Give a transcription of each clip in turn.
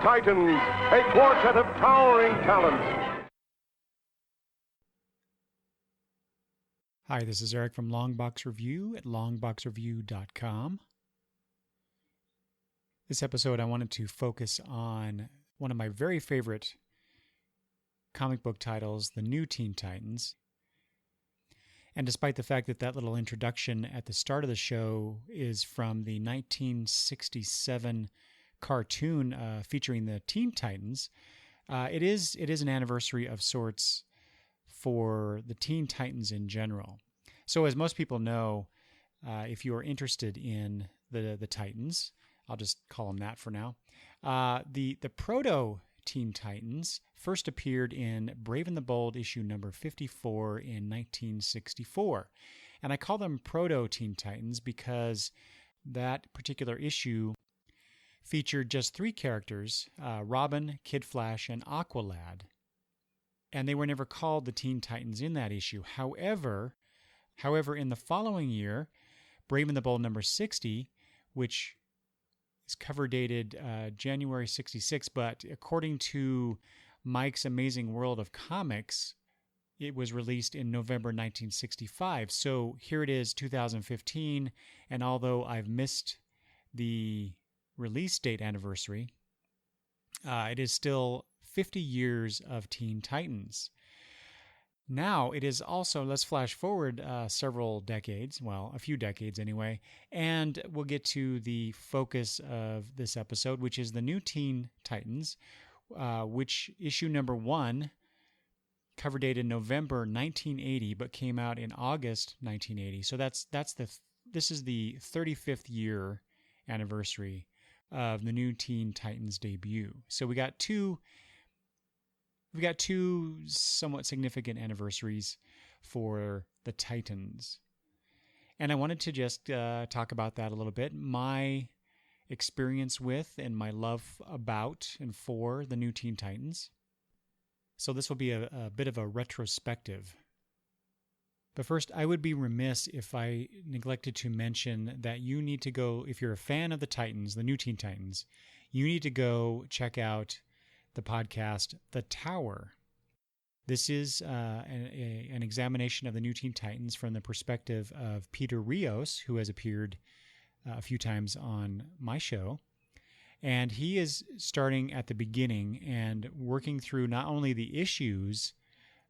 Titans, a quartet of towering talent. Hi, this is Eric from Longbox Review at longboxreview.com. This episode, I wanted to focus on one of my very favorite comic book titles, the new Teen Titans. And despite the fact that that little introduction at the start of the show is from the 1967 cartoon featuring the Teen Titans, it is an anniversary of sorts for the Teen Titans in general. So as most people know, if you are interested in the Titans, I'll just call them that for now, the proto Teen Titans first appeared in Brave and the Bold issue number 54 in 1964. And I call them proto Teen Titans because that particular issue featured just three characters, Robin, Kid Flash, and Aqualad. And they were never called the Teen Titans in that issue. However, in the following year, Brave and the Bold number 60, which is cover dated January 66, but according to Mike's Amazing World of Comics, it was released in November 1965. So here it is, 2015, and although I've missed the release date anniversary, it is still 50 years of Teen Titans. Now it is also, let's flash forward several decades, well, a few decades anyway, and we'll get to the focus of this episode, which is the new Teen Titans, which issue number 1, cover dated November 1980, but came out in August 1980. So this is the 35th year anniversary of the new Teen Titans debut. So we got two somewhat significant anniversaries for the Titans. And I wanted to just talk about that a little bit. My experience with and my love about and for the new Teen Titans. So this will be a bit of a retrospective. But first, I would be remiss if I neglected to mention that you need to go, if you're a fan of the Titans, the new Teen Titans, you need to go check out the podcast, The Tower. This is an examination of the new Teen Titans from the perspective of Peter Rios, who has appeared a few times on my show. And he is starting at the beginning and working through not only the issues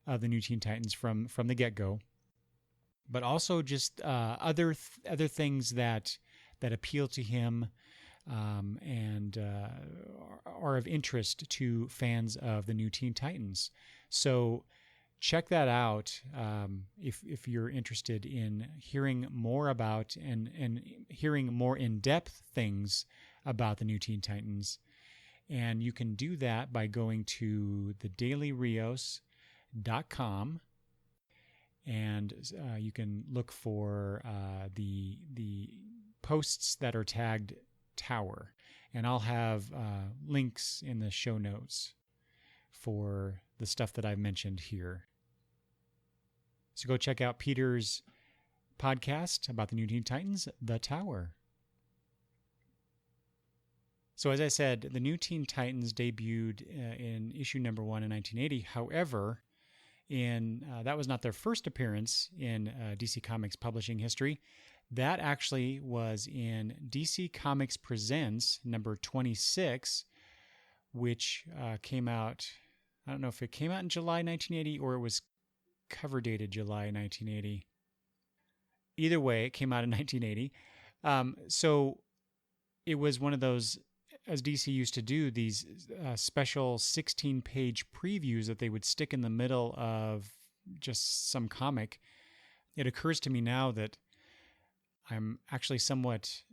of the new Teen Titans from the get-go, but also just other things that appeal to him and are of interest to fans of the new Teen Titans. So check that out if you're interested in hearing more about and hearing more in-depth things about the new Teen Titans. And you can do that by going to thedailyrios.com, and you can look for the posts that are tagged Tower, and I'll have links in the show notes for the stuff that I've mentioned here. So go check out Peter's podcast about the new Teen Titans, The Tower. So as I said, the new Teen Titans debuted in issue number 1 in 1980. However, that was not their first appearance in DC Comics publishing history. That actually was in DC Comics Presents number 26, which came out, I don't know if it came out in July 1980 or it was cover dated July 1980. Either way, it came out in 1980. So it was one of those, as DC used to do, these special 16-page previews that they would stick in the middle of just some comic. It occurs to me now that I'm actually somewhat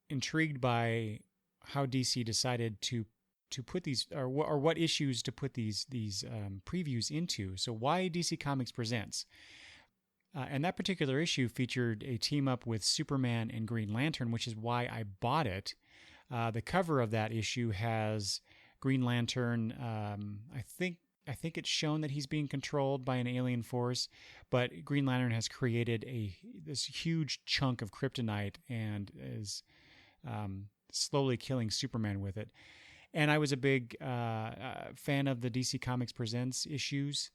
intrigued by how DC decided to put these, or what issues to put these previews into. So why DC Comics Presents? And that particular issue featured a team up with Superman and Green Lantern, which is why I bought it. The cover of that issue has Green Lantern. I think it's shown that he's being controlled by an alien force, but Green Lantern has created this huge chunk of kryptonite and is slowly killing Superman with it. And I was a big fan of the DC Comics Presents issues,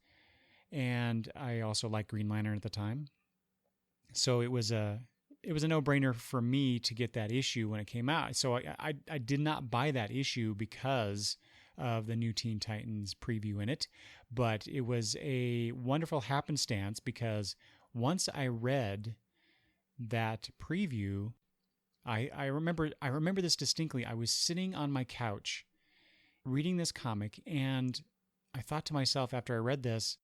and I also liked Green Lantern at the time. So it was a no-brainer for me to get that issue when it came out. So I did not buy that issue because of the new Teen Titans preview in it, but it was a wonderful happenstance because once I read that preview, I remember this distinctly. I was sitting on my couch reading this comic, and I thought to myself after I read this,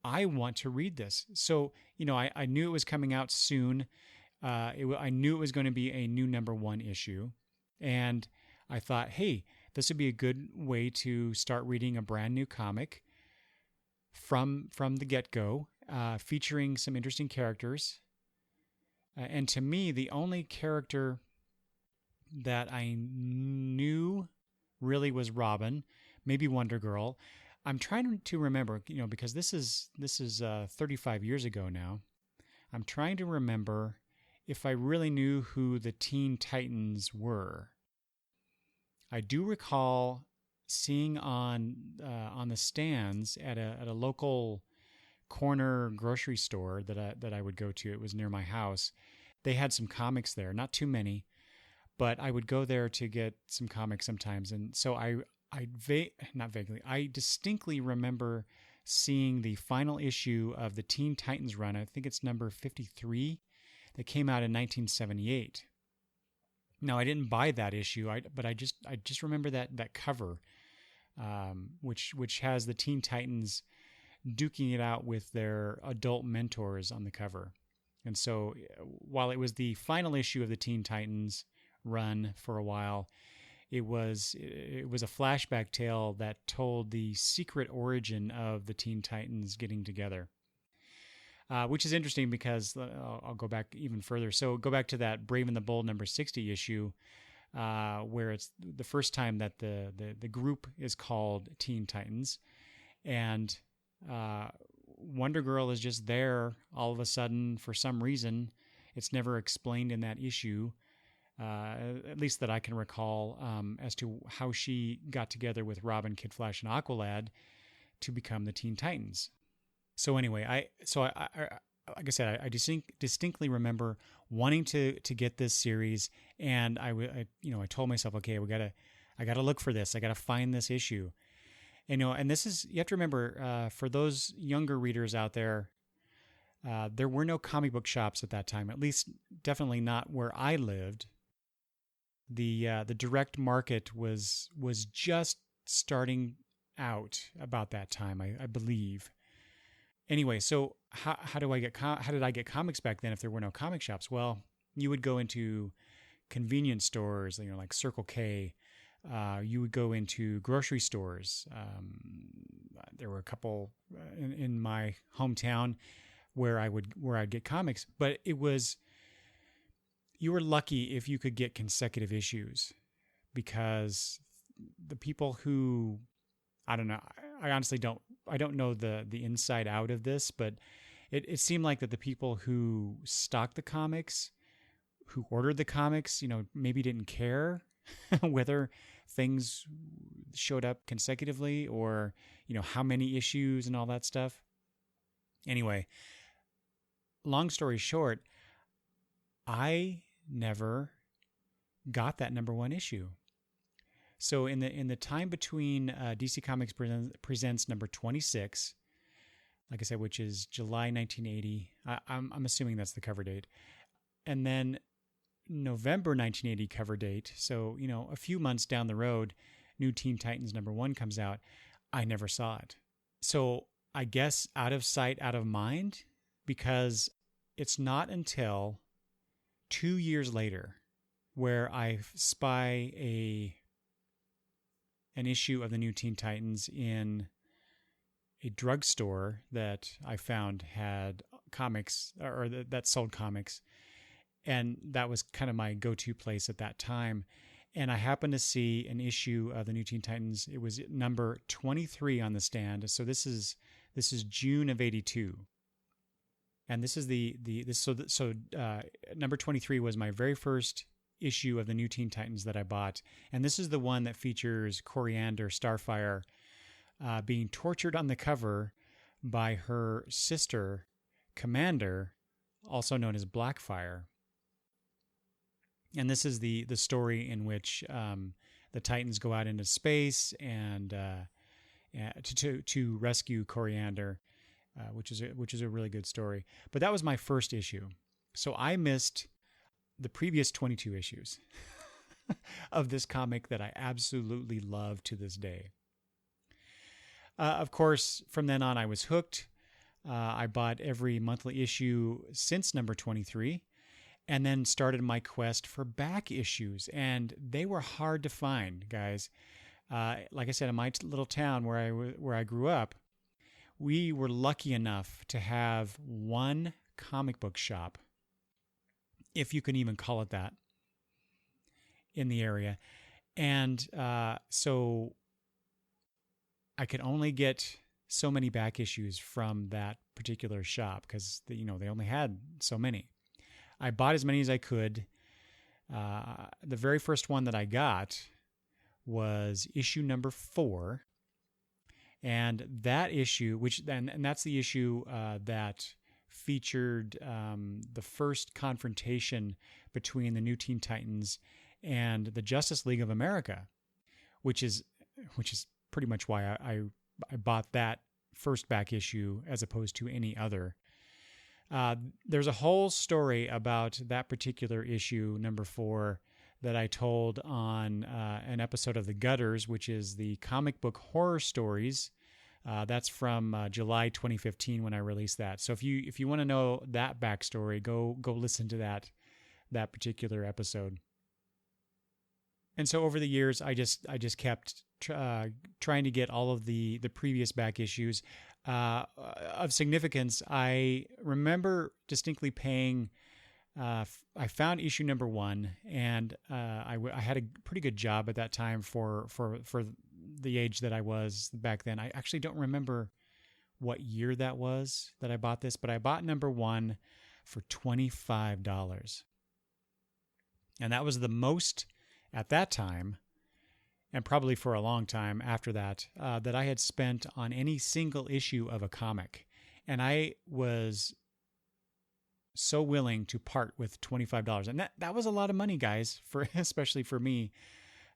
I want to read this. So, I knew it was coming out soon. I knew it was going to be a new #1 issue, and I thought, hey, this would be a good way to start reading a brand new comic from the get-go, featuring some interesting characters. And to me, the only character that I knew really was Robin, maybe Wonder Girl. I'm trying to remember, because this is 35 years ago now. I'm trying to remember if I really knew who the Teen Titans were. I do recall seeing on the stands at a local corner grocery store that I would go to. It was near my house. They had some comics there, not too many, but I would go there to get some comics sometimes. And so I distinctly remember seeing the final issue of the Teen Titans run. I think it's number 53 that came out in 1978. Now, I didn't buy that issue, but I just remember that cover, which has the Teen Titans duking it out with their adult mentors on the cover. And so while it was the final issue of the Teen Titans run for a while, it was a flashback tale that told the secret origin of the Teen Titans getting together. Which is interesting because I'll go back even further. So go back to that Brave and the Bold number 60 issue, where it's the first time that the group is called Teen Titans, and Wonder Girl is just there all of a sudden for some reason. It's never explained in that issue, at least that I can recall, as to how she got together with Robin, Kid Flash, and Aqualad to become the Teen Titans. So anyway, I like I said, I distinctly remember wanting to get this series, and I told myself, okay, I gotta look for this. I gotta find this issue. And this is, you have to remember, for those younger readers out there, there were no comic book shops at that time. At least, definitely not where I lived. The direct market was just starting out about that time, I believe. Anyway, so how did I get comics back then if there were no comic shops? Well, you would go into convenience stores, like Circle K. You would go into grocery stores. There were a couple in my hometown where I'd get comics, but you were lucky if you could get consecutive issues, because the people who, I don't know, I honestly don't know the inside out of this, but it seemed like that the people who stocked the comics, who ordered the comics, maybe didn't care whether things showed up consecutively or, how many issues and all that stuff. Anyway, long story short, I never got that #1 issue. So in the time between DC Comics Presents number 26, like I said, which is July 1980, I'm assuming that's the cover date, and then November 1980 cover date. So a few months down the road, New Teen Titans #1 comes out. I never saw it. So I guess out of sight, out of mind, because it's not until 2 years later where I spy an issue of the New Teen Titans in a drugstore that I found had comics, or that sold comics. And that was kind of my go-to place at that time. And I happened to see an issue of the New Teen Titans. It was number 23 on the stand. So this is June of '82. And this is number 23 was my very first issue of the New Teen Titans that I bought. And this is the one that features Coriander Starfire being tortured on the cover by her sister, Commander, also known as Blackfire. And this is the story in which the Titans go out into space and to rescue Coriander, which is a really good story. But that was my first issue, so I missed the previous 22 issues of this comic that I absolutely love to this day. Of course, from then on, I was hooked. I bought every monthly issue since number 23, and then started my quest for back issues. And they were hard to find, guys. Like I said, in my little town where I grew up, we were lucky enough to have one comic book shop, if you can even call it that, in the area. And so I could only get so many back issues from that particular shop because they only had so many. I bought as many as I could. The very first one that I got was issue number 4. And that issue, and that's the issue that featured the first confrontation between the New Teen Titans and the Justice League of America, which is pretty much why I bought that first back issue as opposed to any other. There's a whole story about that particular issue, number 4, that I told on an episode of The Gutters, which is the comic book horror stories. That's from July 2015 when I released that. So if you want to know that backstory, go listen to that particular episode. And so over the years, I just kept trying to get all of the previous back issues. Of significance, I remember distinctly paying. I found issue number 1, and I had a pretty good job at that time for the age that I was back then. I actually don't remember what year that was that I bought this, but I bought number 1 for $25, and that was the most at that time, and probably for a long time after that, that I had spent on any single issue of a comic. And I was so willing to part with $25. And that was a lot of money, guys, especially for me.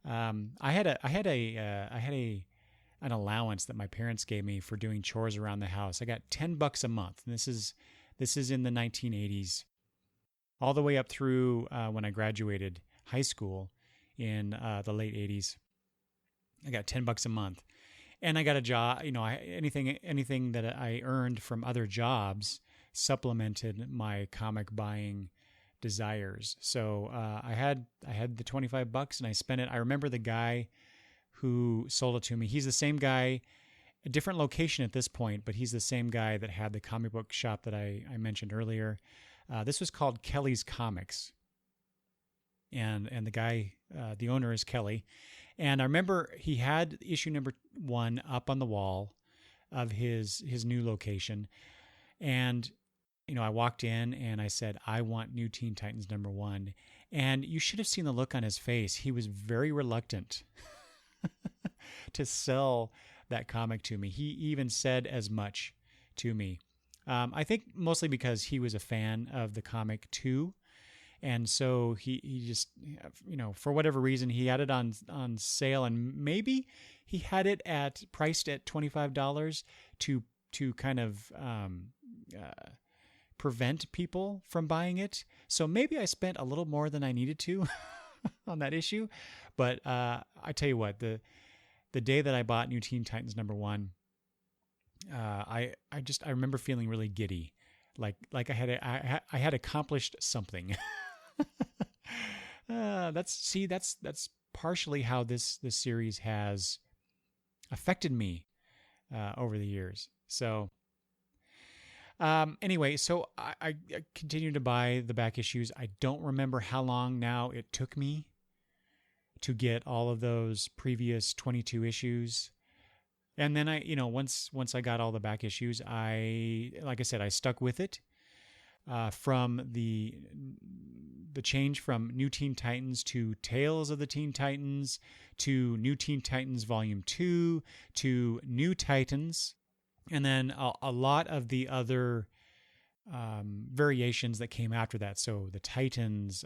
I had an allowance that my parents gave me for doing chores around the house. I got $10 a month. And this is in the 1980s, all the way up through when I graduated high school in the late 80s. I got $10 a month, and I got a job. Anything that I earned from other jobs supplemented my comic buying desires. So I had the $25, and I spent it. I remember the guy who sold it to me. He's the same guy, a different location at this point, but he's the same guy that had the comic book shop that I mentioned earlier. This was called Kelly's Comics, and the guy, the owner, is Kelly. And I remember he had issue number 1 up on the wall of his new location. And, I walked in and I said, I want New Teen Titans number 1. And you should have seen the look on his face. He was very reluctant to sell that comic to me. He even said as much to me. I think mostly because he was a fan of the comic too. And so he just, for whatever reason, he had it on sale, and maybe he had it priced at $25 to kind of prevent people from buying it. So maybe I spent a little more than I needed to on that issue. But I tell you what, the day that I bought New Teen Titans number 1, I remember feeling really giddy, like I had accomplished something. That's partially how this series has affected me over the years. So anyway, so I continued to buy the back issues. I don't remember how long now it took me to get all of those previous 22 issues. And then once I got all the back issues, like I said, I stuck with it. from the change from New Teen Titans to Tales of the Teen Titans to New Teen Titans Volume 2 to New Titans, and then a lot of the other variations that came after that. So the Titans,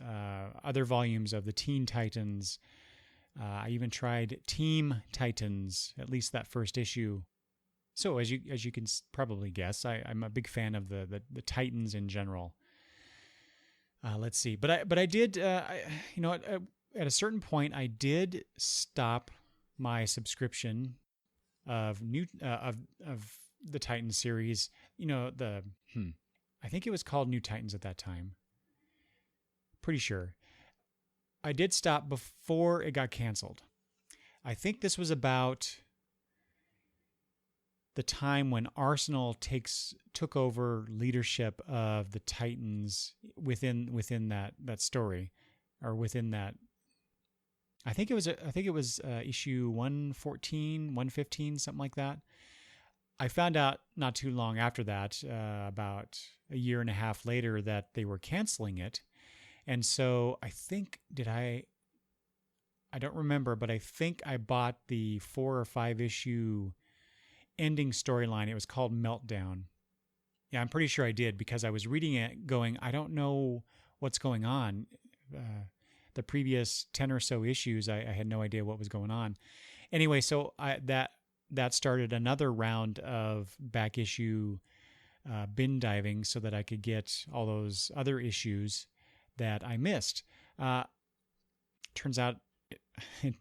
other volumes of the Teen Titans. I even tried Team Titans, at least that first issue. So as you can probably guess, I'm a big fan of the Titans in general. Let's see, but I did, at a certain point, I did stop my subscription of the Titans series. I think it was called New Titans at that time. Pretty sure. I did stop before it got canceled. I think this was about the time when Arsenal took over leadership of the Titans within that story, or within that. I think it was issue 114, 115, something like that. I found out not too long after that, about a year and a half later, that they were canceling it. And so I think, I don't remember, but I think I bought the 4 or 5 issue ending storyline. It was called Meltdown. Yeah, I'm pretty sure I did, because I was reading it going, I don't know what's going on. The previous 10 or so issues, I had no idea what was going on. Anyway, so that started another round of back issue bin diving so that I could get all those other issues that I missed. Turns out it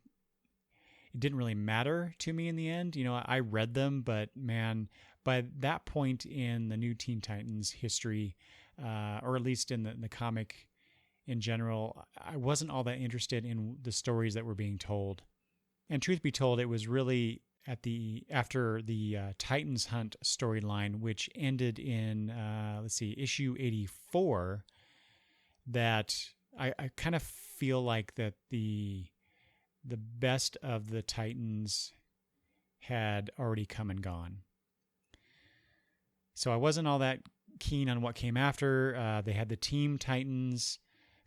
didn't really matter to me in the end. I read them, but man, by that point in the New Teen Titans history, or at least in the comic in general, I wasn't all that interested in the stories that were being told. And truth be told, it was really after the Titans Hunt storyline, which ended in issue 84, that I kind of feel like that the best of the Titans had already come and gone. So I wasn't all that keen on what came after. They had the Team Titans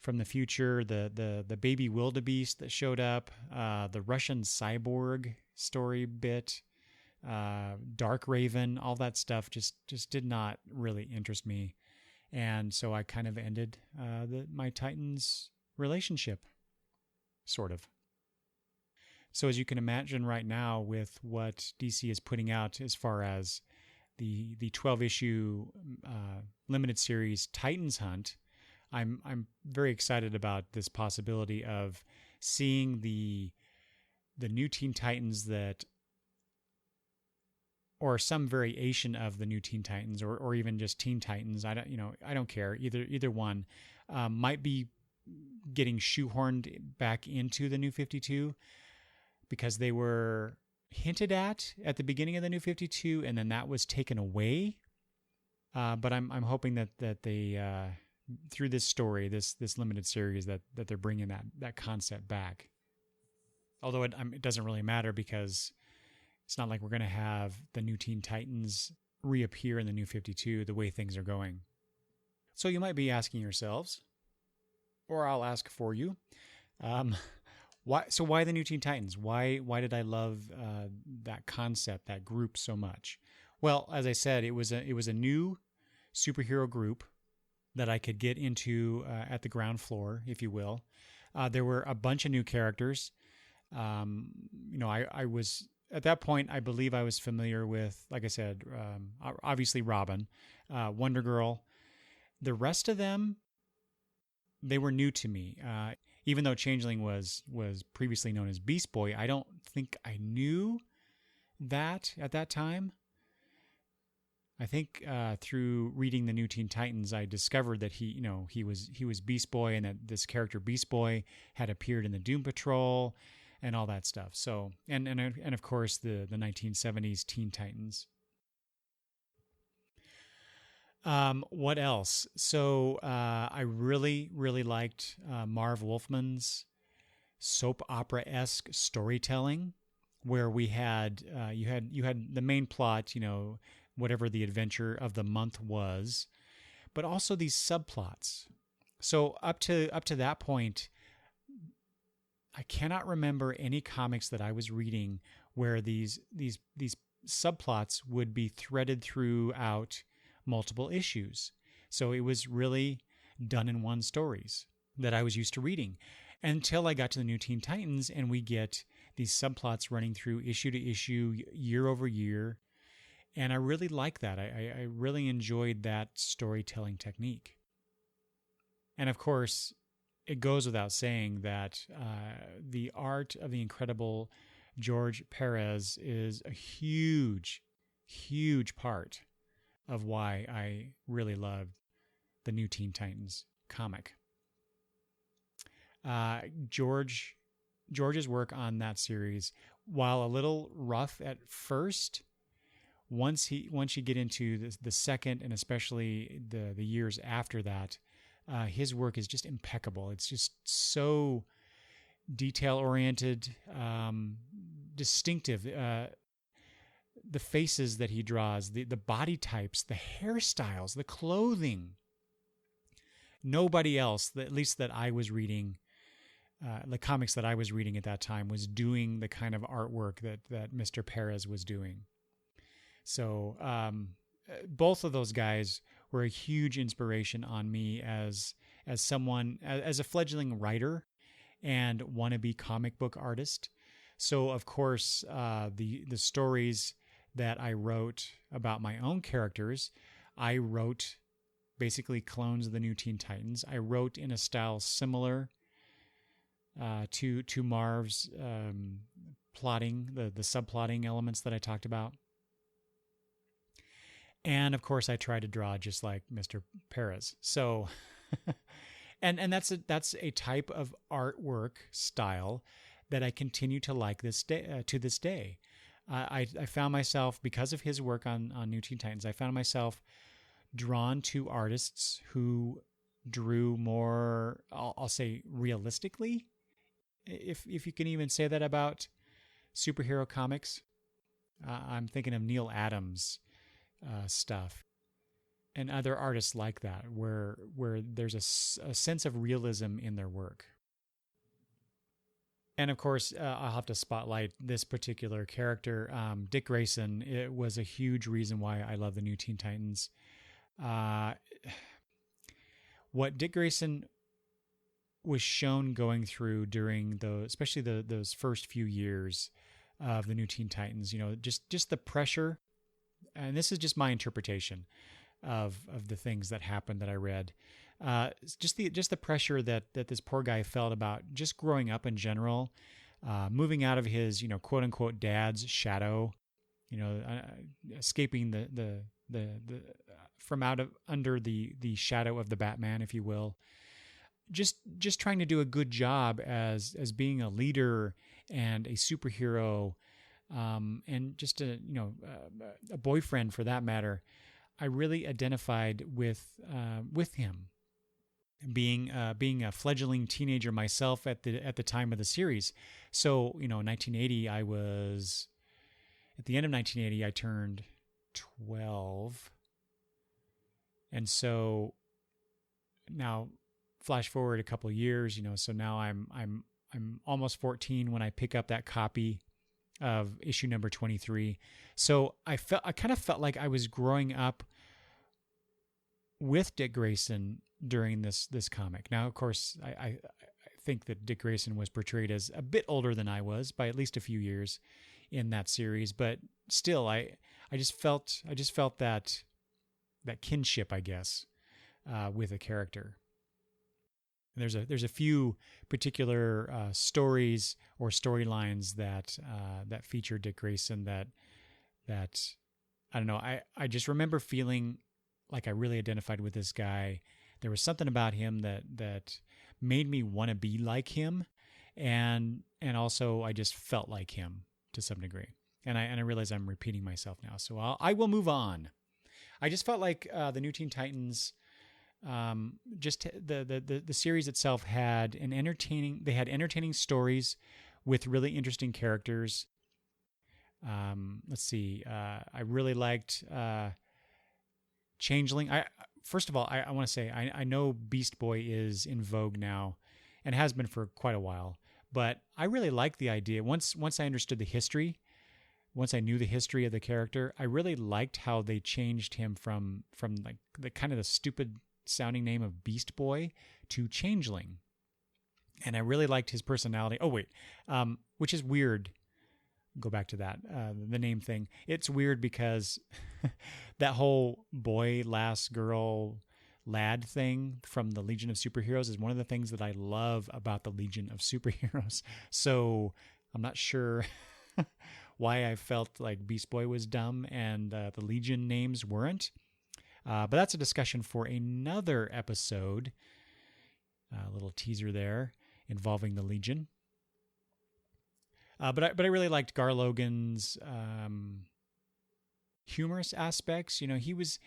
from the future, the baby wildebeest that showed up, the Russian cyborg story bit, Dark Raven, all that stuff just did not really interest me. And so I kind of ended my Titans relationship, sort of. So as you can imagine right now, with what DC is putting out as far as the 12-issue limited series Titans Hunt, I'm very excited about this possibility of seeing the New Teen Titans or some variation of the New Teen Titans, or even just Teen Titans. I don't care. Either one might be getting shoehorned back into the New 52, because they were hinted at the beginning of the New 52, and then that was taken away. But I'm hoping that they through this story, this limited series, that they're bringing that concept back. Although it doesn't really matter, because it's not like we're going to have the New Teen Titans reappear in the New 52 the way things are going. So you might be asking yourselves, or I'll ask for you, why the New Teen Titans? Why did I love that concept, that group, so much? Well, as I said, it was a new superhero group that I could get into at the ground floor, if you will. There were a bunch of new characters. I was at that point, I believe I was familiar with, like I said, obviously Robin, Wonder Girl. The rest of them, they were new to me. Even though Changeling was previously known as Beast Boy, I don't think I knew that at that time. I think through reading the New Teen Titans, I discovered that he was Beast Boy, and that this character Beast Boy had appeared in the Doom Patrol and all that stuff. So, and of course the 1970s Teen Titans. What else? So I really, really liked Marv Wolfman's soap opera-esque storytelling, where we had you had the main plot, whatever the adventure of the month was, but also these subplots. So up to that point, I cannot remember any comics that I was reading where these subplots would be threaded throughout multiple issues. So it was really done in one stories that I was used to reading until I got to the New Teen Titans, and we get these subplots running through issue to issue, year over year. And I really like that. I really enjoyed that storytelling technique. And of course, it goes without saying that the art of the incredible George Perez is a huge, huge part of why I really love the New Teen Titans comic. George's work on that series, while a little rough at first, once you get into the second and especially the years after that, his work is just impeccable. It's just so detail-oriented, distinctive. The faces that he draws, the body types, the hairstyles, the clothing. Nobody else, at least that I was reading, the comics that I was reading at that time, was doing the kind of artwork that Mr. Perez was doing. So both of those guys were a huge inspiration on me as someone, as a fledgling writer and wannabe comic book artist. So of course, the stories that I wrote about my own characters, I wrote basically clones of the New Teen Titans. I wrote in a style similar to Marv's plotting, the subplotting elements that I talked about. And of course, I tried to draw just like Mr. Perez. So, and that's a type of artwork style that I continue to like to this day. I found myself, because of his work on New Teen Titans, I found myself drawn to artists who drew more, I'll say, realistically, if you can even say that about superhero comics. I'm thinking of Neil Adams stuff and other artists like that, where there's a sense of realism in their work. And of course, I'll have to spotlight this particular character, Dick Grayson. It was a huge reason why I love the New Teen Titans. What Dick Grayson was shown going through during especially those first few years of the New Teen Titans, just the pressure, and this is just my interpretation of the things that happened that I read. Just the pressure that this poor guy felt about just growing up in general, moving out of his quote unquote dad's shadow, escaping the from under the shadow of the Batman, if you will. Just trying to do a good job as being a leader and a superhero, and just a boyfriend for that matter. I really identified with him. Being a fledgling teenager myself at the time of the series. So, 1980, at the end of 1980, I turned 12. And so now flash forward a couple of years, so now I'm almost 14 when I pick up that copy of issue number 23. So I kind of felt like I was growing up with Dick Grayson during this comic. Now, of course, I think that Dick Grayson was portrayed as a bit older than I was by at least a few years in that series, but still, I just felt that kinship, I guess, with a character. And there's a few particular stories or storylines that feature Dick Grayson that I don't know. I just remember feeling like I really identified with this guy. There was something about him that made me want to be like him, and also I just felt like him to some degree. And I realize I'm repeating myself now, so I will move on. I just felt like the New Teen Titans, just the series itself had entertaining stories with really interesting characters. Let's see, I really liked Changeling. first of all, I want to say I know Beast Boy is in vogue now and has been for quite a while, but I really like the idea. Once I understood the history, once I knew the history of the character, I really liked how they changed him from like the kind of the stupid sounding name of Beast Boy to Changeling. And I really liked his personality. Oh, wait, which is weird. Go back to that, the name thing. It's weird because that whole boy, lass, girl, lad thing from the Legion of Superheroes is one of the things that I love about the Legion of Superheroes. So I'm not sure why I felt like Beast Boy was dumb and the Legion names weren't. But that's a discussion for another episode. A little teaser there involving the Legion. But I really liked Gar Logan's humorous aspects. You know, he was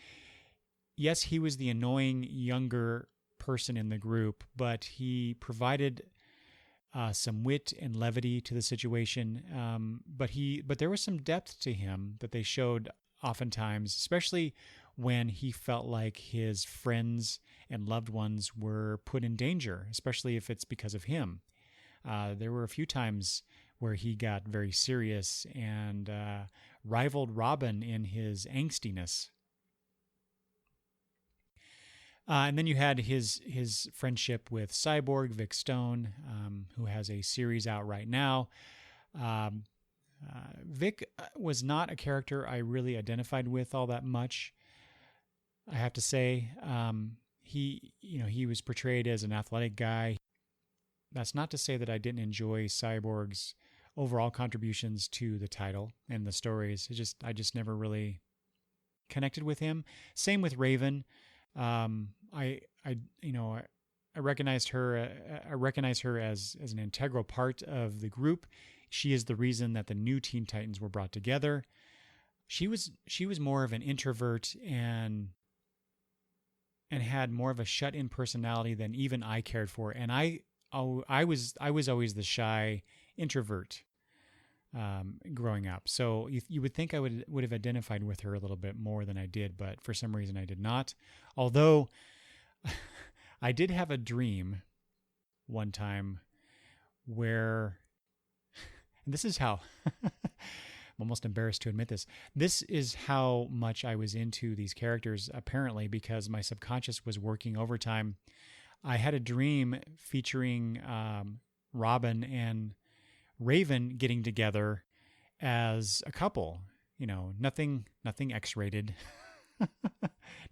the annoying younger person in the group, but he provided some wit and levity to the situation. But there was some depth to him that they showed oftentimes, especially when he felt like his friends and loved ones were put in danger, especially if it's because of him. There were a few times where he got very serious and rivaled Robin in his angstiness. And then you had his friendship with Cyborg, Vic Stone, who has a series out right now. Vic was not a character I really identified with all that much, I have to say. He was portrayed as an athletic guy. That's not to say that I didn't enjoy Cyborg's overall contributions to the title and the stories. I just never really connected with him. Same with Raven. I recognized her. I recognize her as an integral part of the group. She is the reason that the new Teen Titans were brought together. She was more of an introvert and had more of a shut-in personality than even I cared for. And I was always the shy introvert growing up. So you would think I would have identified with her a little bit more than I did, but for some reason I did not. Although I did have a dream one time where, and this is how, I'm almost embarrassed to admit this. This is how much I was into these characters, apparently, because my subconscious was working overtime. I had a dream featuring Robin and Raven getting together as a couple. You know, nothing X-rated,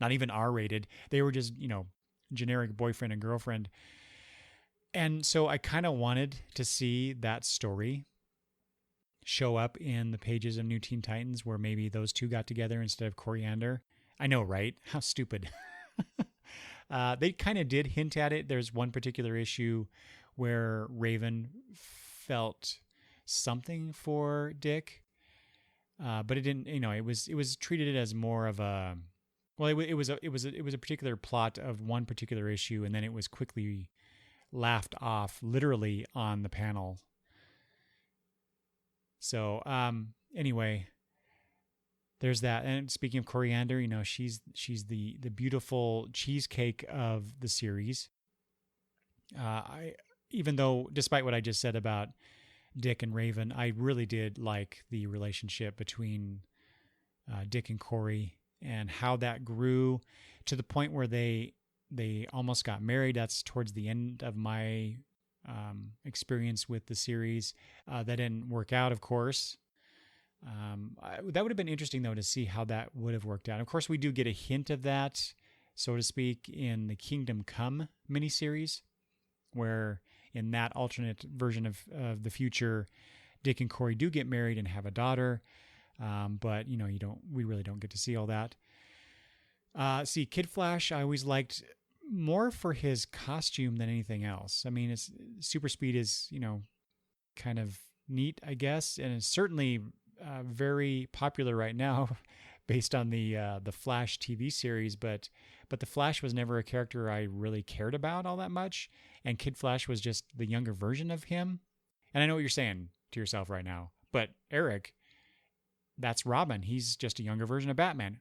not even R-rated. They were just, generic boyfriend and girlfriend. And so I kind of wanted to see that story show up in the pages of New Teen Titans, where maybe those two got together instead of Coriander. I know, right? How stupid. They kind of did hint at it. There's one particular issue where Raven felt something for Dick, but it didn't. It was treated as more of a. Well, it was a particular plot of one particular issue, and then it was quickly laughed off, literally on the panel. So anyway, there's that. And speaking of Coriander, she's the beautiful cheesecake of the series. Even though, despite what I just said about Dick and Raven, I really did like the relationship between Dick and Corey and how that grew to the point where they almost got married. That's towards the end of my experience with the series. That didn't work out, of course. That would have been interesting, though, to see how that would have worked out. Of course, we do get a hint of that, so to speak, in the Kingdom Come miniseries, where in that alternate version of the future, Dick and Corey do get married and have a daughter. But we really don't get to see all that. See, Kid Flash, I always liked more for his costume than anything else. I mean, super speed is, kind of neat, I guess. And it's certainly very popular right now based on the Flash TV series. But the Flash was never a character I really cared about all that much. And Kid Flash was just the younger version of him. And I know what you're saying to yourself right now, but Eric, that's Robin. He's just a younger version of Batman.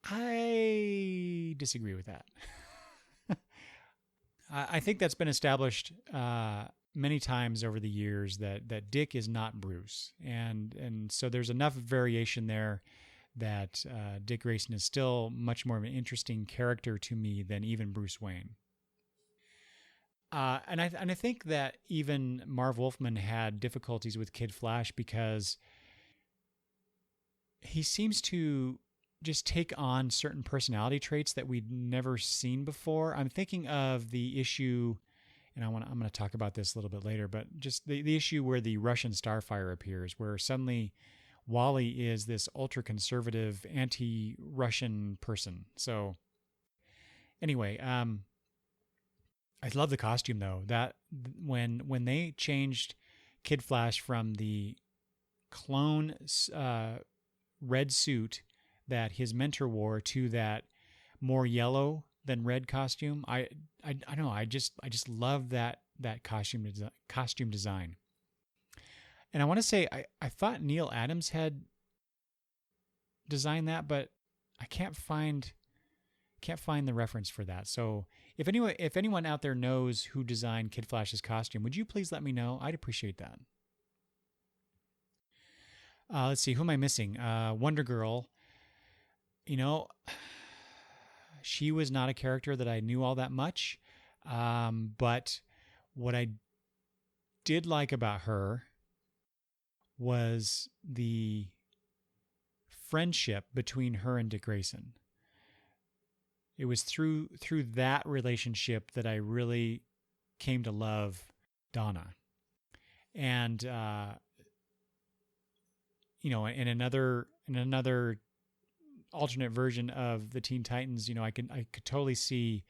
I disagree with that. I think that's been established many times over the years that Dick is not Bruce, and so there's enough variation there that Dick Grayson is still much more of an interesting character to me than even Bruce Wayne. And I think that even Marv Wolfman had difficulties with Kid Flash because he seems to just take on certain personality traits that we'd never seen before. I'm thinking of the issue, and I'm going to talk about this a little bit later, but just the issue where the Russian Starfire appears, where suddenly Wally is this ultra-conservative, anti-Russian person. So anyway, I love the costume though. That when they changed Kid Flash from the clone red suit that his mentor wore to that more yellow than red costume, I don't know. I just love that costume design. And I want to say I thought Neil Adams had designed that, but I can't find the reference for that. So if anyone out there knows who designed Kid Flash's costume, would you please let me know? I'd appreciate that. Let's see, who am I missing? Wonder Girl. You know, she was not a character that I knew all that much. But what I did like about her was the friendship between her and Dick Grayson. It was through that relationship that I really came to love Donna. And in another alternate version of the Teen Titans, I could totally see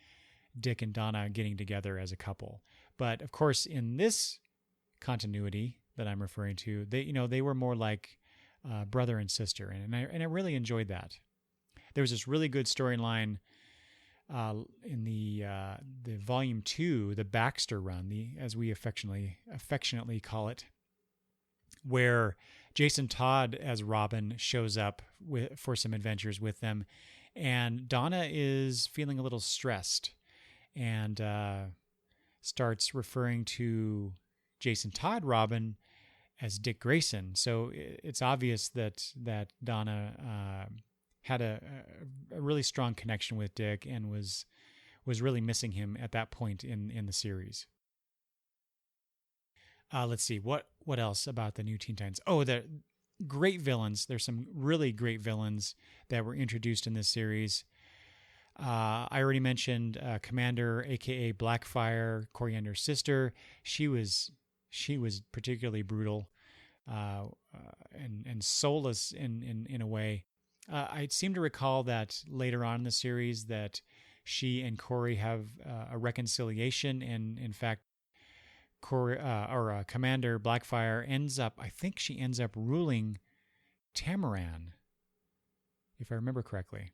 Dick and Donna getting together as a couple. But of course, in this continuity that I'm referring to, they were more like brother and sister, and I really enjoyed that. There was this really good storyline in the volume 2, the Baxter run, as we affectionately call it, where Jason Todd as Robin shows up for some adventures with them, and Donna is feeling a little stressed and starts referring to Jason Todd Robin as Dick Grayson. So it's obvious that Donna had a really strong connection with Dick and was really missing him at that point in the series. Let's see, what else about the new Teen Titans? Oh, the great villains. There's some really great villains that were introduced in this series. I already mentioned Commander, aka Blackfire, Coriander's sister. She was particularly brutal and soulless in a way. I seem to recall that later on in the series that she and Corey have a reconciliation, and in fact, Commander Blackfire ends up ruling Tamaran, if I remember correctly.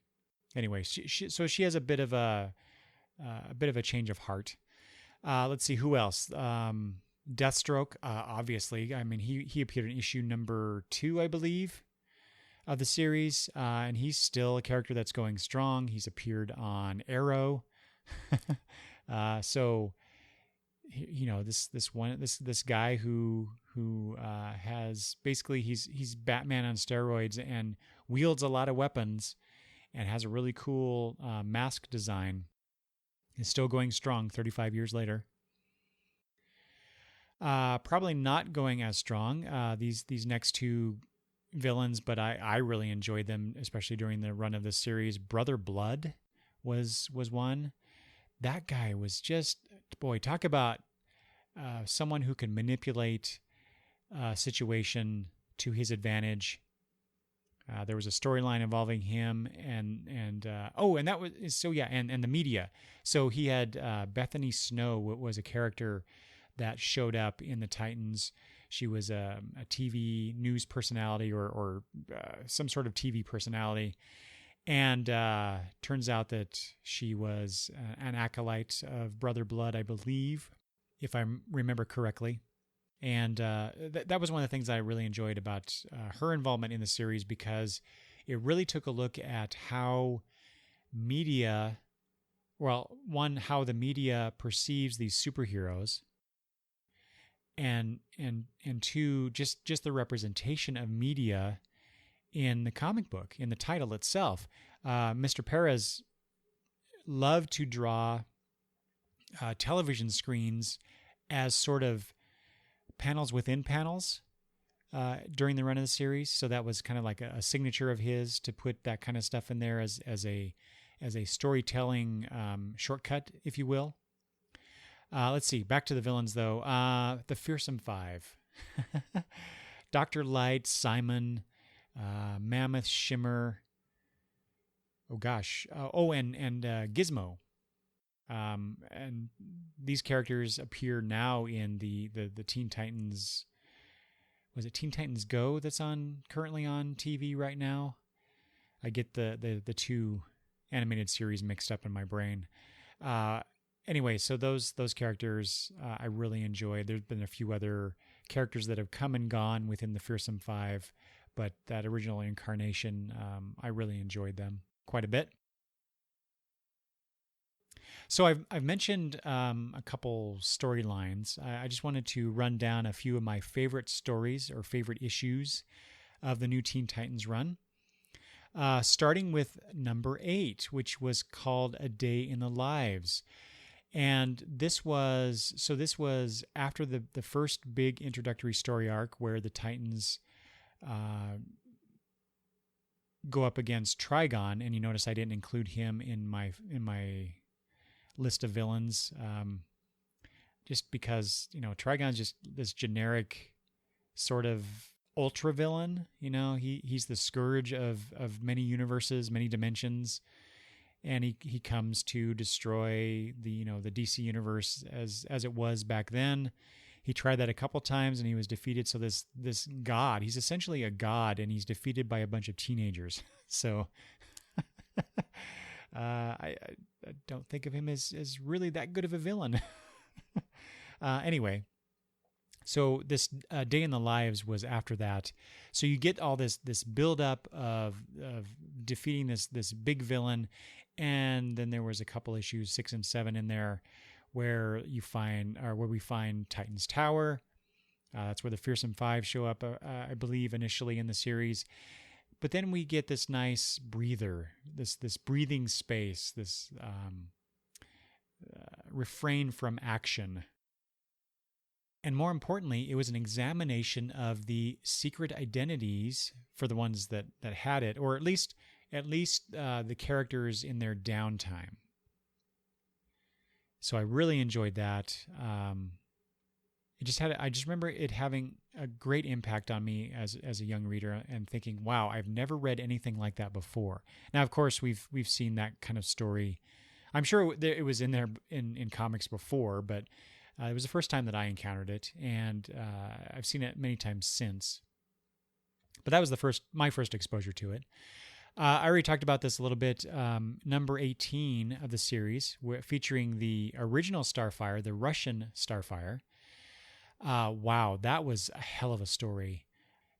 Anyway, so she has a bit of a change of heart. Let's see, who else? Deathstroke, obviously. I mean, he appeared in issue number 2, I believe, of the series, and he's still a character that's going strong. He's appeared on Arrow, so this guy who has basically he's Batman on steroids and wields a lot of weapons and has a really cool mask design. Is still going strong 35 years later. Probably not going as strong these next two villains, but I really enjoyed them, especially during the run of this series. Brother Blood was one. That guy was just, boy, talk about someone who can manipulate a situation to his advantage. There was a storyline involving him and that was and the media. So he had Bethany Snow was a character that showed up in the Titans. She was a TV news personality or some sort of TV personality. And turns out that she was an acolyte of Brother Blood, I believe, if I remember correctly. And that was one of the things I really enjoyed about her involvement in the series, because it really took a look at how media, well, one, how the media perceives these superheroes, and two, just the representation of media in the comic book, in the title itself. Mr. Perez loved to draw television screens as sort of panels within panels during the run of the series. So that was kind of like a signature of his, to put that kind of stuff in there as a storytelling shortcut, if you will. Let's see. Back to the villains, though. The Fearsome Five. Dr. Light, Simon, Mammoth, Shimmer. Oh, gosh. And Gizmo. And these characters appear now in the Teen Titans. Was it Teen Titans Go that's currently on TV right now? I get the two animated series mixed up in my brain. Anyway, so those characters I really enjoyed. There's been a few other characters that have come and gone within the Fearsome Five, but that original incarnation, I really enjoyed them quite a bit. So I've mentioned a couple storylines. I just wanted to run down a few of my favorite stories or favorite issues of the new Teen Titans run. Starting with number 8, which was called A Day in the Lives. And this was after the first big introductory story arc where the Titans go up against Trigon, and you notice I didn't include him in my list of villains, just because, Trigon's just this generic sort of ultra villain. He's the scourge of many universes, many dimensions, and he comes to destroy the DC universe as it was back then. He tried that a couple times and he was defeated. So this god, he's essentially a god, and he's defeated by a bunch of teenagers. So I don't think of him as really that good of a villain. Anyway, so this Day in the Lives was after that. So you get all this build up of defeating this big villain, and then there was a couple issues 6 and 7 in there where we find Titan's Tower. That's where the Fearsome Five show up, I believe, initially in the series. But then we get this nice breather, this breathing space, this refrain from action. And more importantly, it was an examination of the secret identities for the ones that had it, or at least the characters in their downtime. So I really enjoyed that. I just remember it having a great impact on me as a young reader, and thinking, wow, I've never read anything like that before. Now, of course, we've seen that kind of story. I'm sure it was in there in comics before, but it was the first time that I encountered it, and I've seen it many times since. But that was my first exposure to it. I already talked about this a little bit. Number 18 of the series, featuring the original Starfire, the Russian Starfire. Wow, that was a hell of a story,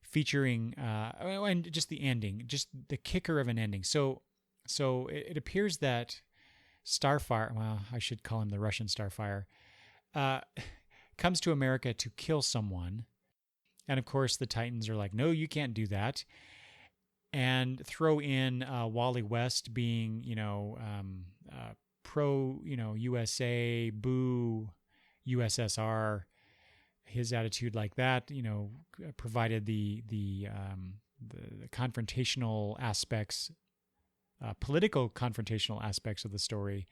featuring and just the ending, just the kicker of an ending. So it appears that Starfire, well, I should call him the Russian Starfire, comes to America to kill someone, and of course the Titans are like, no, you can't do that, and throw in Wally West being pro USA, boo USSR. His attitude like that, provided the confrontational aspects, political confrontational aspects of the story.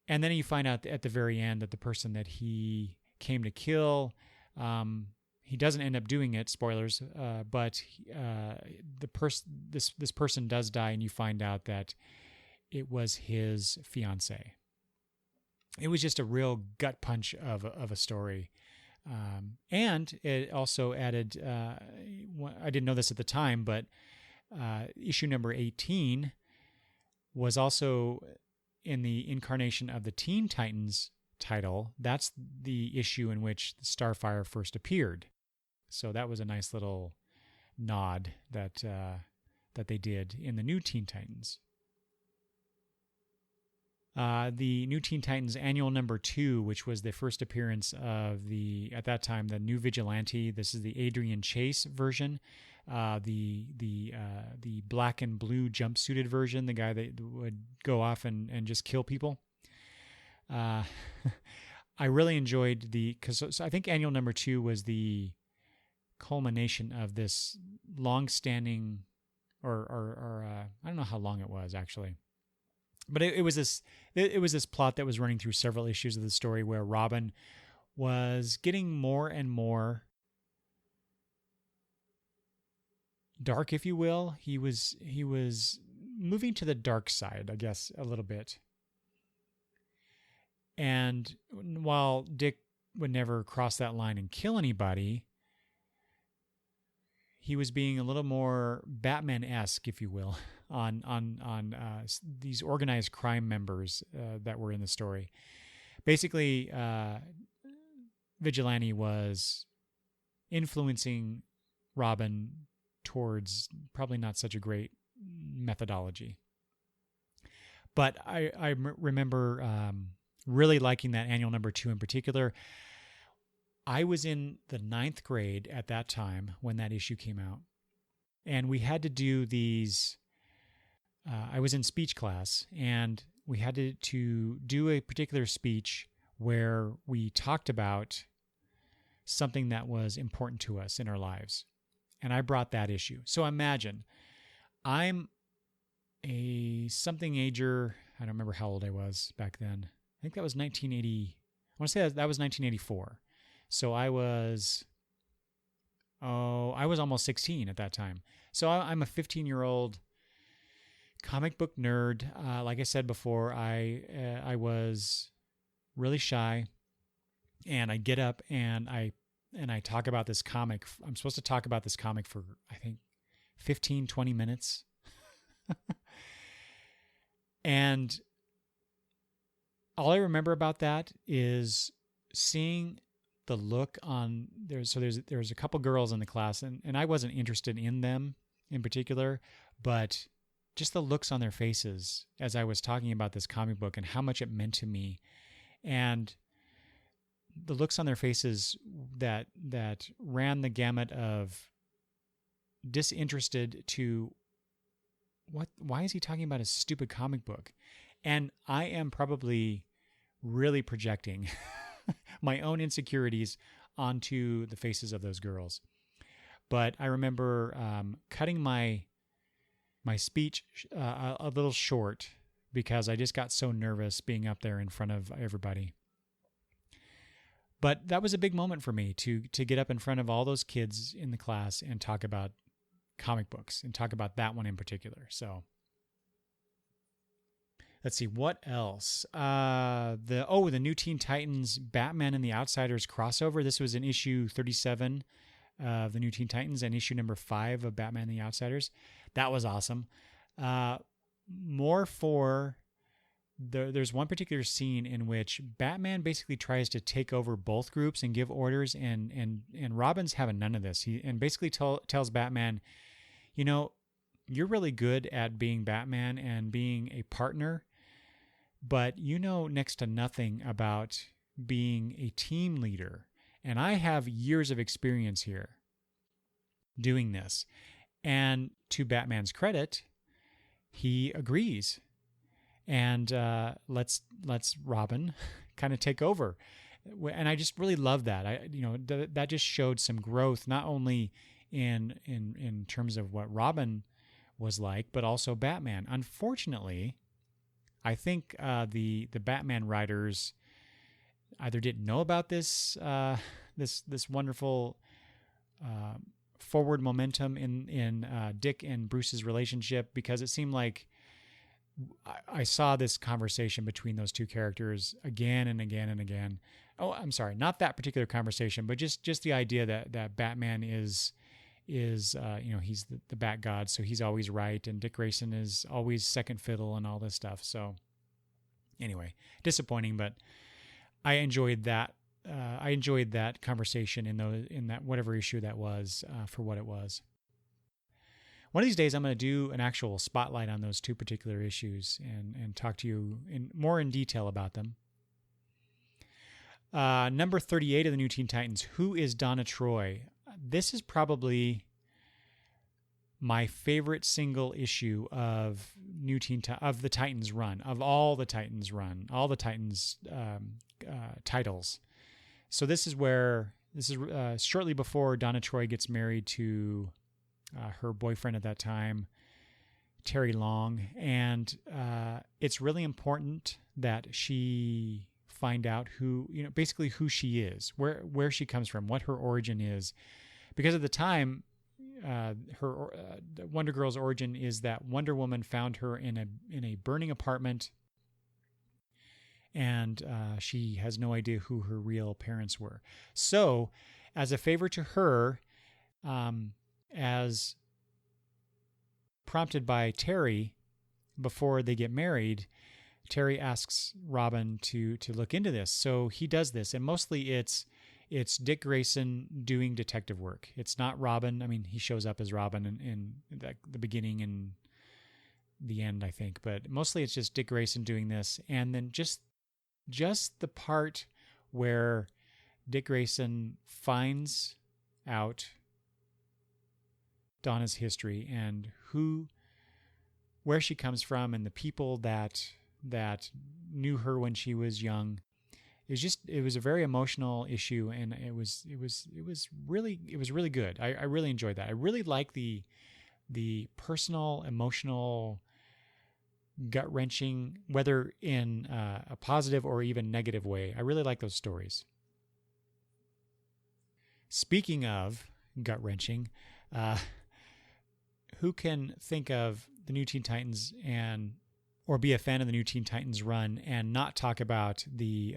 And then you find out at the very end that the person that he came to kill, he doesn't end up doing it. Spoilers, but this person does die, and you find out that it was his fiancée. It was just a real gut punch of a story. And it also added, I didn't know this at the time, but issue number 18 was also in the incarnation of the Teen Titans title. That's the issue in which the Starfire first appeared. So that was a nice little nod that that they did in the new Teen Titans. The New Teen Titans Annual Number 2, which was the first appearance of at that time, the new Vigilante. This is the Adrian Chase version, the black and blue jumpsuited version, the guy that would go off and just kill people. I really enjoyed so I think Annual Number 2 was the culmination of this long-standing, or I don't know how long it was actually. But it was this plot that was running through several issues of the story where Robin was getting more and more dark, if you will. He was moving to the dark side, I guess, a little bit. And while Dick would never cross that line and kill anybody, he was being a little more Batman-esque, if you will, on these organized crime members that were in the story. Basically, Vigilante was influencing Robin towards probably not such a great methodology. But I remember really liking that Annual Number 2 in particular. I was in the 9th grade at that time when that issue came out. And we had to do these, I was in speech class, and we had to do a particular speech where we talked about something that was important to us in our lives. And I brought that issue. So imagine, I'm a something ager, I don't remember how old I was back then. I think that was 1980, I want to say that was 1984. So I was almost 16 at that time. So I'm a 15-year-old comic book nerd. Like I said before, I was really shy, and I get up and I talk about this comic. I'm supposed to talk about this comic for, I think, 15, 20 minutes. And all I remember about that is seeing the look on there's a couple girls in the class, and I wasn't interested in them in particular, but just the looks on their faces as I was talking about this comic book and how much it meant to me, and the looks on their faces that ran the gamut of disinterested to why is he talking about a stupid comic book? And I am probably really projecting my own insecurities onto the faces of those girls. But I remember cutting my speech a little short because I just got so nervous being up there in front of everybody. But that was a big moment for me to get up in front of all those kids in the class and talk about comic books and talk about that one in particular. So let's see, what else? The New Teen Titans Batman and the Outsiders crossover. This was in issue 37 of the New Teen Titans and issue number 5 of Batman and the Outsiders. That was awesome. There's one particular scene in which Batman basically tries to take over both groups and give orders, and Robin's having none of this. He basically tells Batman, you're really good at being Batman and being a partner, but you know next to nothing about being a team leader. And I have years of experience here doing this. And to Batman's credit, he agrees and lets Robin kind of take over. And I just really love that. That just showed some growth, not only in terms of what Robin was like, but also Batman. Unfortunately, I think the Batman writers either didn't know about this wonderful forward momentum in Dick and Bruce's relationship, because it seemed like I saw this conversation between those two characters again and again and again. Oh, I'm sorry, not that particular conversation, but just the idea that Batman is he's the Bat God, so he's always right, and Dick Grayson is always second fiddle and all this stuff. So anyway, disappointing, but I enjoyed that. I enjoyed that conversation in that whatever issue that was for what it was. one of these days I'm going to do an actual spotlight on those two particular issues and talk to you more in detail about them. Number 38 of the New Teen Titans, Who is Donna Troy? This is probably my favorite single issue of of the Titans run, of all the Titans run, all the Titans titles. So this is shortly before Donna Troy gets married to her boyfriend at that time, Terry Long, and it's really important that she find out basically who she is, where she comes from, what her origin is, because at the time, Wonder Girl's origin is that Wonder Woman found her in a burning apartment, and she has no idea who her real parents were. So, as a favor to her, as prompted by Terry, before they get married, Terry asks Robin to look into this. So he does this, and mostly it's Dick Grayson doing detective work. It's not Robin. I mean, he shows up as Robin in the beginning and the end, I think, but mostly it's just Dick Grayson doing this, and then just the part where Dick Grayson finds out Donna's history and where she comes from, and the people that knew her when she was young. It was a very emotional issue, and it was really good. I really enjoyed that. I really like the personal, emotional, gut-wrenching, whether in a positive or even negative way. I really like those stories. Speaking of gut-wrenching, who can think of the New Teen Titans or be a fan of the New Teen Titans run and not talk about the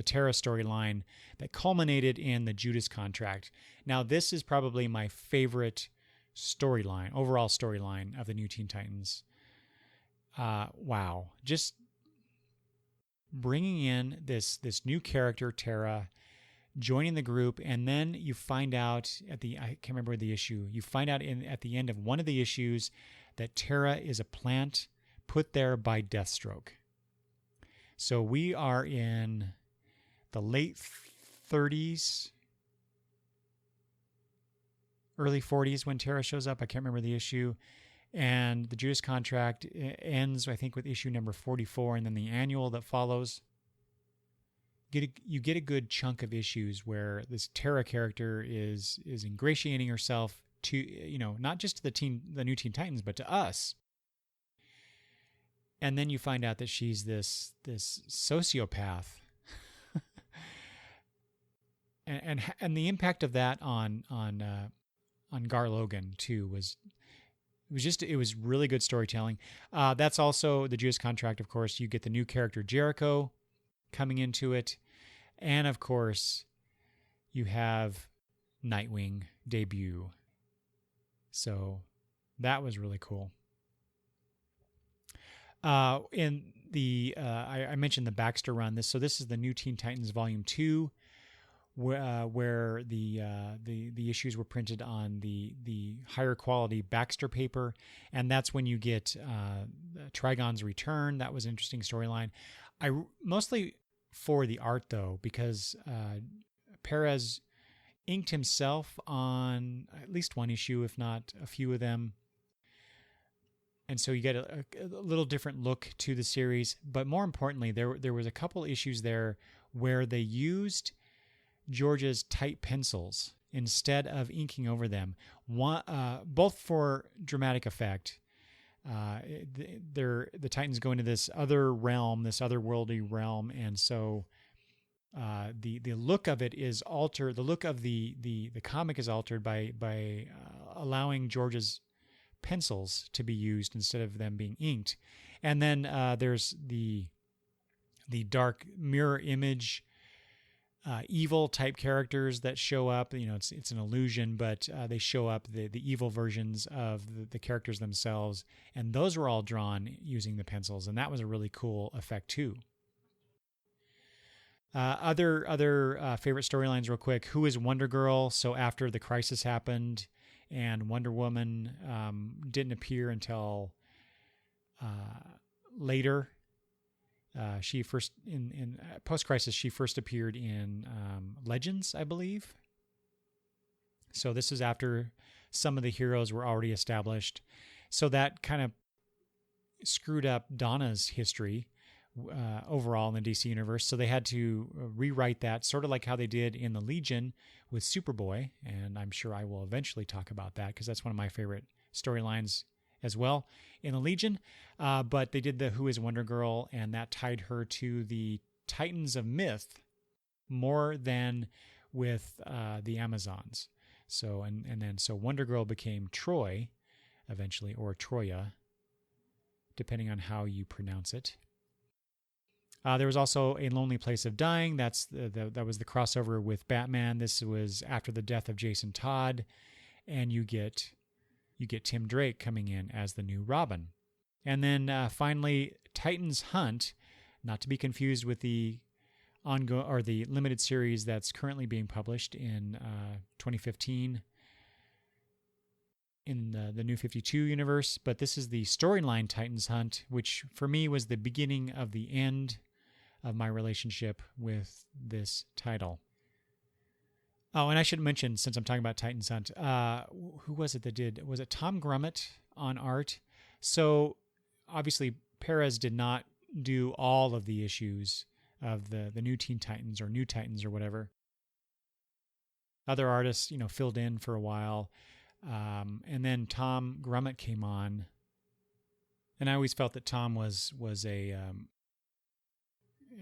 Terra storyline that culminated in the Judas Contract? Now, this is probably my favorite overall storyline of the New Teen Titans. Wow. Just bringing in this new character, Terra, joining the group, and then you find out I can't remember the issue, you find out at the end of one of the issues that Terra is a plant put there by Deathstroke. So we are in the late 30s, early 40s when Terra shows up. I can't remember the issue. And the Judas Contract ends, I think, with issue number 44, and then the annual that follows. You get a good chunk of issues where this Terra character is ingratiating herself to, not just to the New Teen Titans, but to us. And then you find out that she's this sociopath, and the impact of that on Gar Logan too it was really good storytelling. That's also the Judas Contract. Of course, you get the new character Jericho coming into it, and of course, you have Nightwing debut. So that was really cool. In the I mentioned the Baxter run. This is the New Teen Titans Volume 2, where the issues were printed on the higher quality Baxter paper, and that's when you get Trigon's return. That was an interesting storyline. I mostly for the art though, because Perez inked himself on at least one issue, if not a few of them. And so you get a little different look to the series. But more importantly, there was a couple issues there where they used George's tight pencils instead of inking over them, both for dramatic effect. The Titans go into this other realm, this otherworldly realm, and so the look of it is altered. The look of the comic is altered by allowing George's pencils to be used instead of them being inked. And then there's the dark mirror image evil type characters that show up. It's an illusion, but they show up, the evil versions of the characters themselves, and those were all drawn using the pencils, and that was a really cool effect too. Other favorite storylines real quick. Who is Wonder Girl? So after the crisis happened and Wonder Woman didn't appear until later. She first in post-crisis, she first appeared in Legends, I believe. So this is after some of the heroes were already established. So that kind of screwed up Donna's history overall in the DC universe. So they had to rewrite that, sort of like how they did in the Legion with Superboy. And I'm sure I will eventually talk about that because that's one of my favorite storylines as well in the Legion. But they did the Who is Wonder Girl, and that tied her to the Titans of Myth more than with the Amazons. So so Wonder Girl became Troy eventually, or Troya, depending on how you pronounce it. There was also A Lonely Place of Dying. That was the crossover with Batman. This was after the death of Jason Todd, and you get Tim Drake coming in as the new Robin. And then finally, Titans Hunt, not to be confused with the the limited series that's currently being published in 2015 in the New 52 universe, but this is the storyline Titans Hunt, which for me was the beginning of the end of my relationship with this title. Oh, and I should mention, since I'm talking about Titans Hunt, who was it that did? Was it Tom Grummett on art? So obviously Perez did not do all of the issues of the New Teen Titans or New Titans or whatever. Other artists, filled in for a while. And then Tom Grummett came on. And I always felt that Tom was a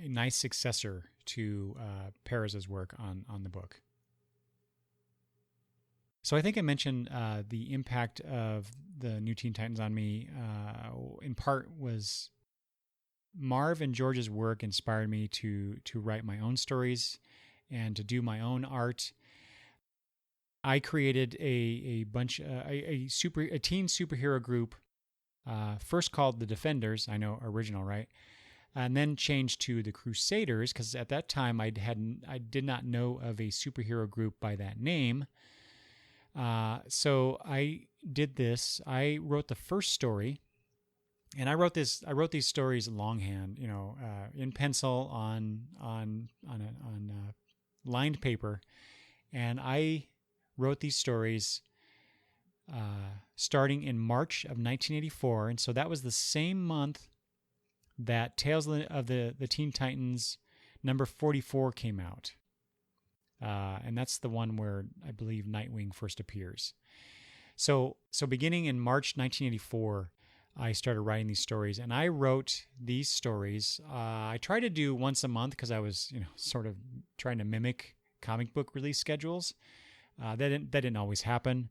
nice successor to Perez's work on the book. So I think I mentioned the impact of the New Teen Titans on me. In part was Marv and George's work inspired me to write my own stories and to do my own art. I created a teen superhero group, first called the Defenders. I know, original, right? And then changed to the Crusaders, because at that time I did not know of a superhero group by that name. So I did this. I wrote the first story, and I wrote these stories longhand, in pencil on lined paper, and I wrote these stories starting in March of 1984, and so that was the same month that Tales of the Teen Titans number 44 came out. And that's the one where I believe Nightwing first appears. So beginning in March 1984, I started writing these stories, and I wrote these stories. I tried to do once a month because I was, sort of trying to mimic comic book release schedules. That didn't always happen.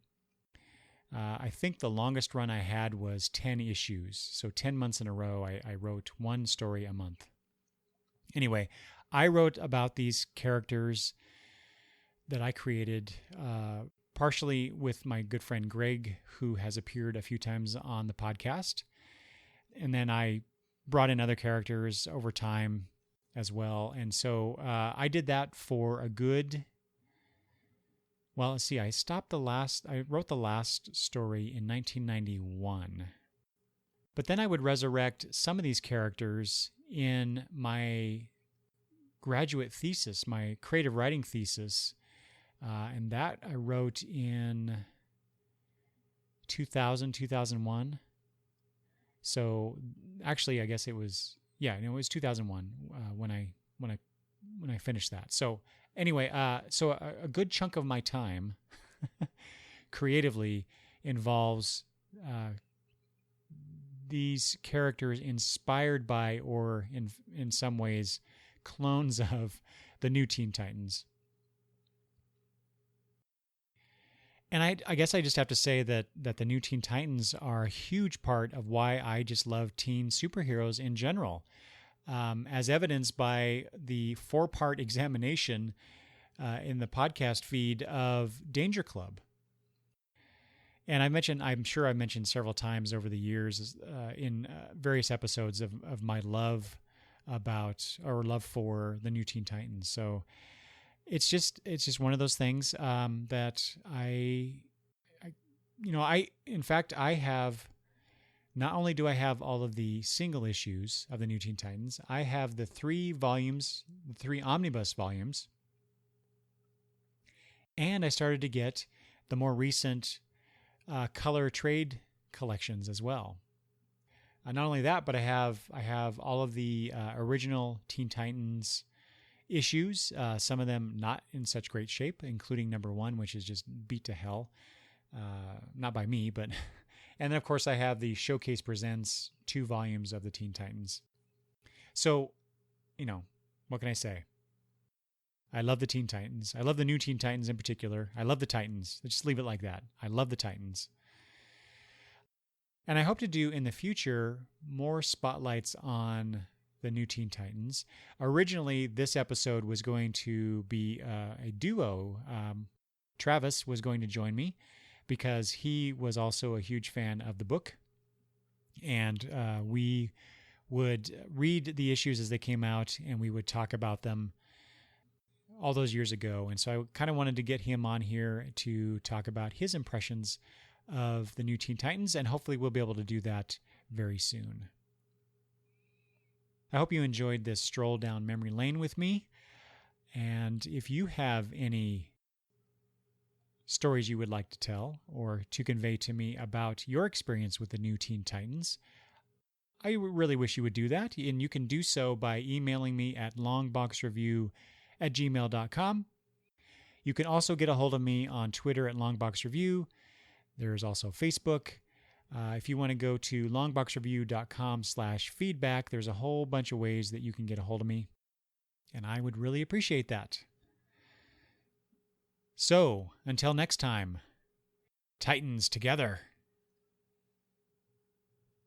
I think the longest run I had was 10 issues. So 10 months in a row, I wrote one story a month. Anyway, I wrote about these characters that I created, partially with my good friend Greg, who has appeared a few times on the podcast. And then I brought in other characters over time as well. And so I did that for a good... Well, let's see, I wrote the last story in 1991. But then I would resurrect some of these characters in my graduate thesis, my creative writing thesis, and that I wrote in 2000, 2001. So actually, I guess it was 2001 when I finished that. So anyway, so a good chunk of my time creatively involves these characters inspired by, or in some ways, clones of the New Teen Titans. And I guess I just have to say that the New Teen Titans are a huge part of why I just love teen superheroes in general, as evidenced by the 4-part examination in the podcast feed of Danger Club. And I'm sure I mentioned several times over the years in various episodes of my love for the New Teen Titans. So it's just one of those things that I I have, not only do I have all of the single issues of the New Teen Titans, I have the 3 volumes, the 3 omnibus volumes, and I started to get the more recent color trade collections as well. Not only that, but I have all of the original Teen Titans issues, some of them not in such great shape, including number 1, which is just beat to hell. Not by me, but... And then, of course, I have the Showcase Presents 2 volumes of the Teen Titans. So, what can I say? I love the Teen Titans. I love the New Teen Titans in particular. I love the Titans. Let's just leave it like that. I love the Titans. And I hope to do in the future more spotlights on the New Teen Titans. Originally, this episode was going to be a duo. Travis was going to join me, because he was also a huge fan of the book. And we would read the issues as they came out, and we would talk about them all those years ago. And so I kind of wanted to get him on here to talk about his impressions of the New Teen Titans, and hopefully we'll be able to do that very soon. I hope you enjoyed this stroll down memory lane with me. And if you have any stories you would like to tell or to convey to me about your experience with the New Teen Titans, I really wish you would do that. And you can do so by emailing me at longboxreview@gmail.com. You can also get a hold of me on Twitter at longboxreview. There's also Facebook. If you want to go to longboxreview.com/feedback, there's a whole bunch of ways that you can get a hold of me. And I would really appreciate that. So, until next time, Titans together.